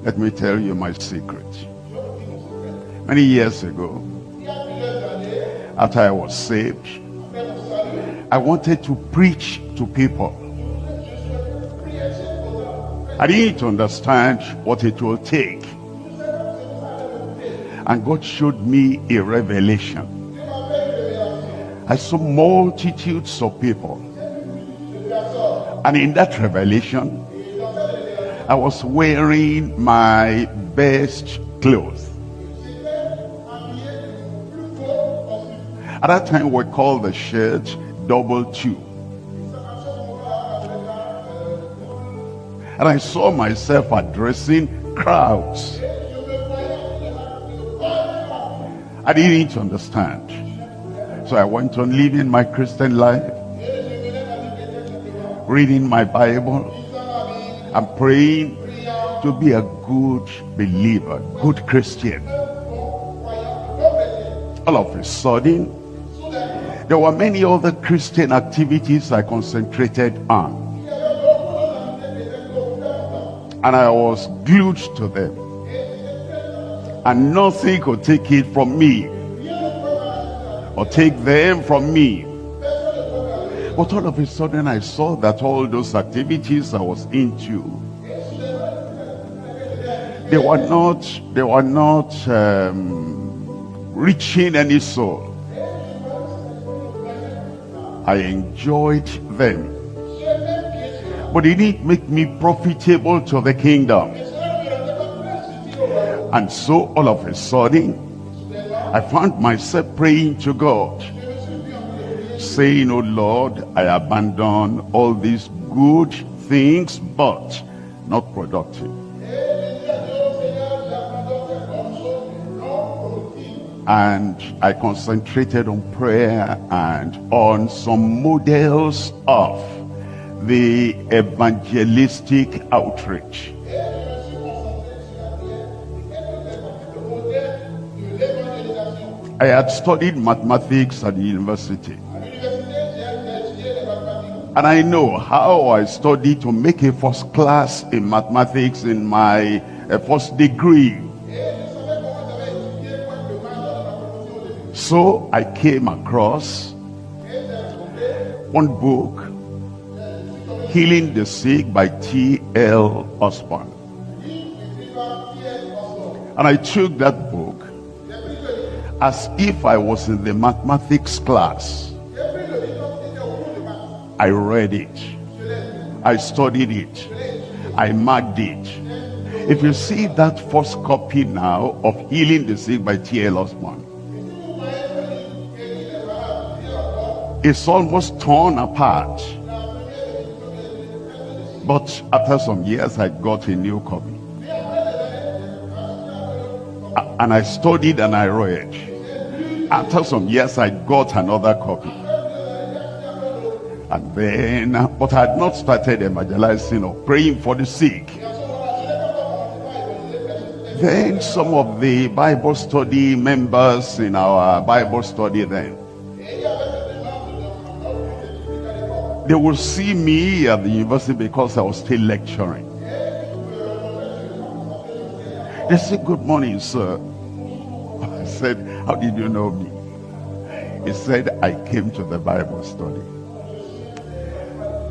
Let me tell you my secret. Many years ago, after I was saved, I wanted to preach to people. I didn't understand what it will take. And God showed me a revelation. I saw multitudes of people. And in that revelation, I was wearing my best clothes. At that time, we called the shirt double two. And I saw myself addressing crowds. I didn't understand. So I went on living my Christian life, reading my Bible, and praying to be a good believer, good Christian. All of a sudden, there were many other Christian activities I concentrated on. And I was glued to them. And nothing could take it from me, or take them from me. But all of a sudden I saw that all those activities I was into, they were not reaching any soul. I enjoyed them, but it didn't make me profitable to the kingdom. And so all of a sudden, I found myself praying to God, saying, "Oh Lord, I abandon all these good things, but not productive." And I concentrated on prayer and on some models of the evangelistic outreach. I had studied mathematics at the university. And I know how I studied to make a first class in mathematics in my first degree. So I came across one book, Healing the Sick by T.L. Osborne. And I took that book as if I was in the mathematics class. I read it. I studied it. I marked it. If you see that first copy now of Healing the Sick by T.L. Osborne, it's almost torn apart. But after some years, I got a new copy. And I studied and I read. After some years, I got another copy. And then, but I had not started evangelizing or praying for the sick. Then some of the Bible study members in our Bible study then, they will see me at the university because I was still lecturing. They said, "Good morning, sir." I said, "How did you know me?" He said, "I came to the Bible study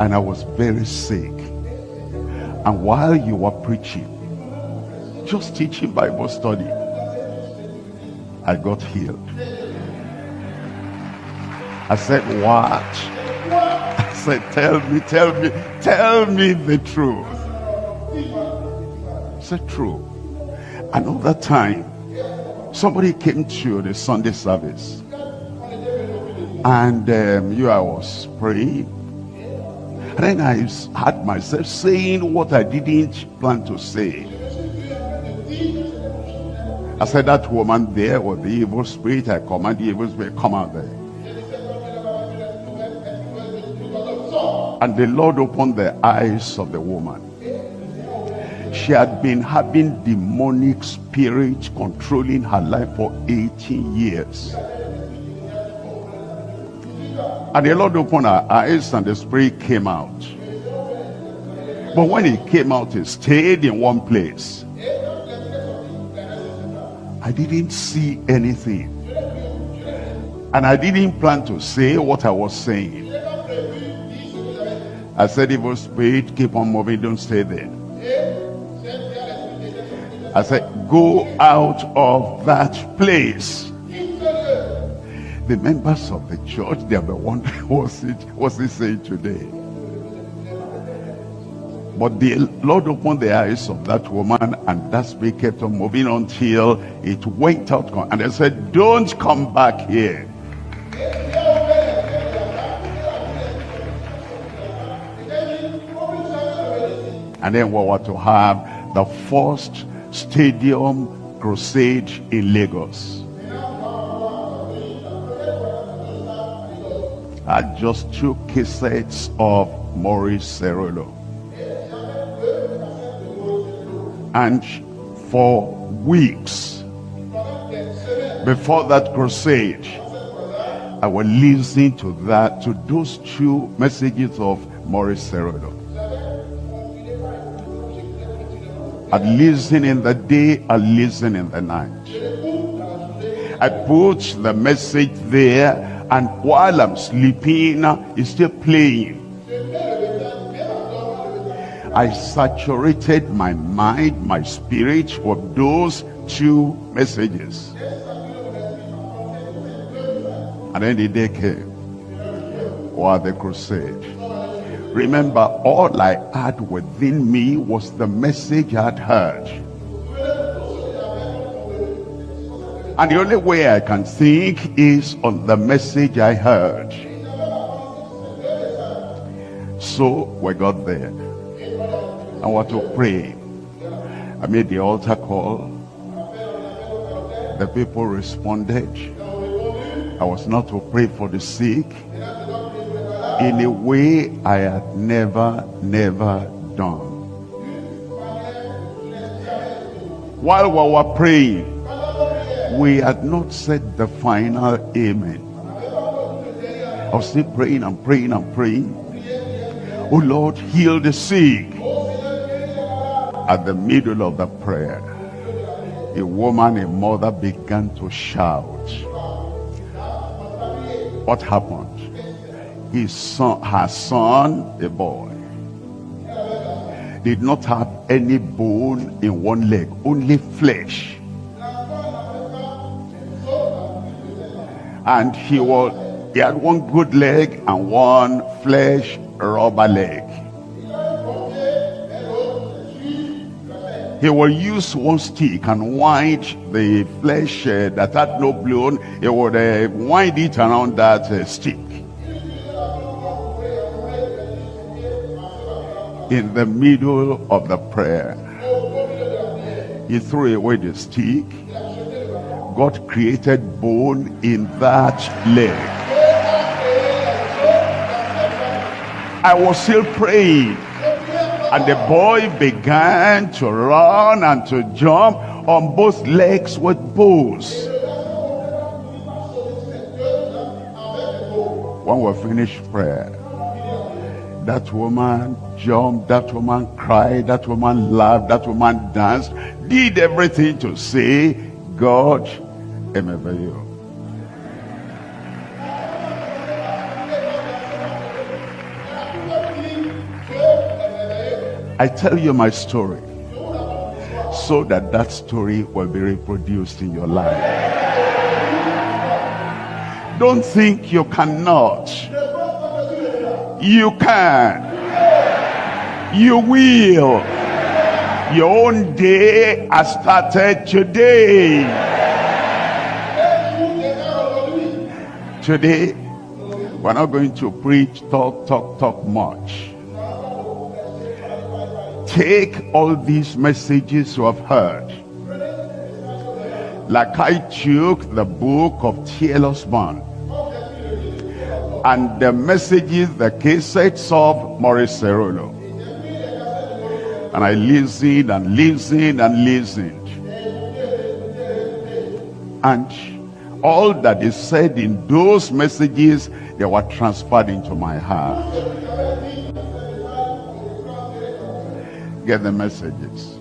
and I was very sick. And while you were preaching, just teaching Bible study, I got healed." I said, "What?" I said, tell me the truth." I said, "True." Another time, somebody came to the Sunday service, and I was praying, and then I had myself saying what I didn't plan to say. I said, "That woman there with the evil spirit, I command the evil spirit, come out there." And the Lord opened the eyes of the woman. She had been having demonic spirits controlling her life for 18 years. And the Lord opened her eyes and the spirit came out. But when it came out, it stayed in one place. I didn't see anything. And I didn't plan to say what I was saying. I said, evil spirit, keep on moving, don't stay there. I said, go out of that place. The members of the church, they were wondering, what's he saying today? But the Lord opened the eyes of that woman, and that spirit kept on moving until it went out. And they said, don't come back here. And then we were to have the first stadium crusade in Lagos. I just took cassettes of Maurice Cerullo. And for weeks before that crusade, I was listening to those two messages of Maurice Cerullo. I listen in the day, I listen in the night. I put the message there, and while I'm sleeping, it's still playing. I saturated my mind, my spirit with those two messages. And then the day came, or the crusade. Remember, all I had within me was the message I'd heard. And the only way I can think is on the message I heard. So we got there. I want to pray. I made the altar call. The people responded. I was not to pray for the sick in a way I had never done. While we were praying, we had not said the final amen. I was still praying and praying and praying. Oh Lord, heal the sick. At the middle of the prayer, a woman, a mother, began to shout. What happened? Her son, a boy, did not have any bone in one leg, only flesh. And he had one good leg and one flesh rubber leg. He will use one stick and wind the flesh that had no bone. He would wind it around that stick. In the middle of the prayer, he threw away the stick. God created bone in that leg. I was still praying, and the boy began to run and to jump on both legs with bones. When we finished prayer, that woman jumped, that woman cried, that woman laughed, that woman danced, did everything to say, God, amen you. I tell you my story so that that story will be reproduced in your life. Don't think you cannot. You can. You will. Your own day has started today. Today, we're not going to preach, talk much. Take all these messages you have heard. Like I took the book of T.L. Osborne and the messages, the cassettes of Maurice Cerullo. And I listened and listened and listened. And all that is said in those messages, they were transferred into my heart. Get the messages.